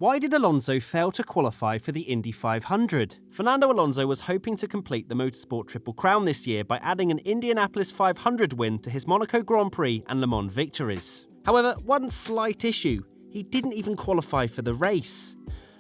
Why did Alonso fail to qualify for the Indy 500? Fernando Alonso was hoping to complete the Motorsport Triple Crown this year by adding an Indianapolis 500 win to his Monaco Grand Prix and Le Mans victories. However, one slight issue: he didn't even qualify for the race.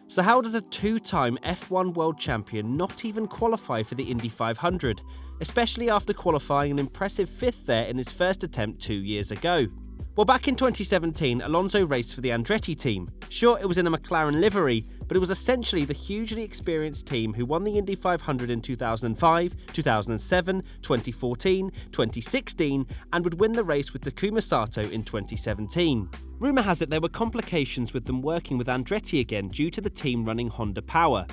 So how does a two-time F1 world champion not even qualify for the Indy 500, especially after qualifying an impressive 5th there in his first attempt 2 years ago? Well, back in 2017, Alonso raced for the Andretti team. Sure, it was in a McLaren livery, but it was essentially the hugely experienced team who won the Indy 500 in 2005, 2007, 2014, 2016, and would win the race with Takuma Sato in 2017. Rumour has it there were complications with them working with Andretti again due to the team running Honda power,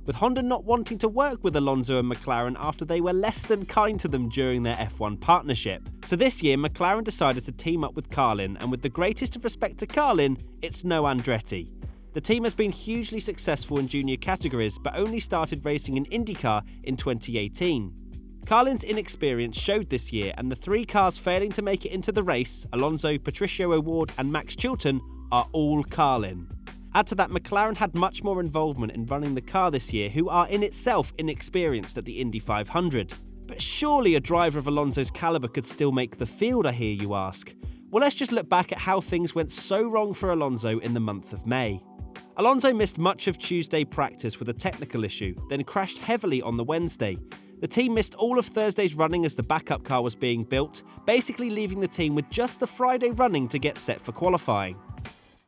with Honda not wanting to work with Alonso and McLaren after they were less than kind to them during their F1 partnership. So this year, McLaren decided to team up with Carlin, and with the greatest of respect to Carlin, it's no Andretti. The team has been hugely successful in junior categories, but only started racing in IndyCar in 2018. Carlin's inexperience showed this year, and the 3 cars failing to make it into the race, Alonso, Patricio O'Ward and Max Chilton, are all Carlin. Add to that, McLaren had much more involvement in running the car this year, who are in itself inexperienced at the Indy 500. But surely a driver of Alonso's calibre could still make the field, I hear you ask. Well, let's just look back at how things went so wrong for Alonso in the month of May. Alonso missed much of Tuesday practice with a technical issue, then crashed heavily on the Wednesday. The team missed all of Thursday's running as the backup car was being built, basically leaving the team with just the Friday running to get set for qualifying.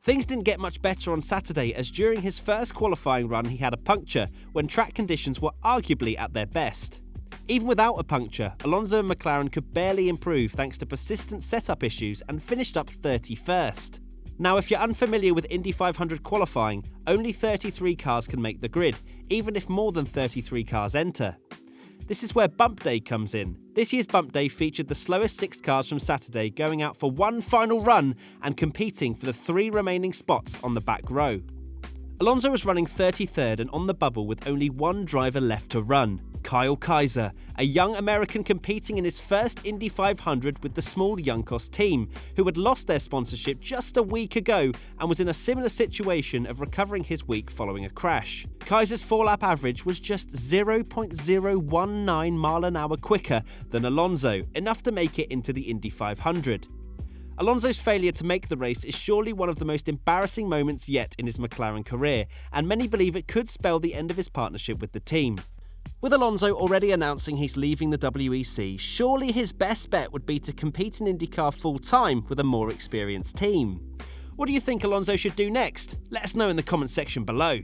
Things didn't get much better on Saturday, as during his first qualifying run he had a puncture when track conditions were arguably at their best. Even without a puncture, Alonso and McLaren could barely improve thanks to persistent setup issues and finished up 31st. Now, if you're unfamiliar with Indy 500 qualifying, only 33 cars can make the grid, even if more than 33 cars enter. This is where Bump Day comes in. This year's Bump Day featured the slowest 6 cars from Saturday going out for one final run and competing for the 3 remaining spots on the back row. Alonso was running 33rd and on the bubble with only one driver left to run: Kyle Kaiser, a young American competing in his first Indy 500 with the small Juncos team, who had lost their sponsorship just a week ago and was in a similar situation of recovering his week following a crash. Kaiser's 4-lap average was just 0.019 mile an hour quicker than Alonso, enough to make it into the Indy 500. Alonso's failure to make the race is surely one of the most embarrassing moments yet in his McLaren career, and many believe it could spell the end of his partnership with the team. With Alonso already announcing he's leaving the WEC, surely his best bet would be to compete in IndyCar full-time with a more experienced team. What do you think Alonso should do next? Let us know in the comments section below.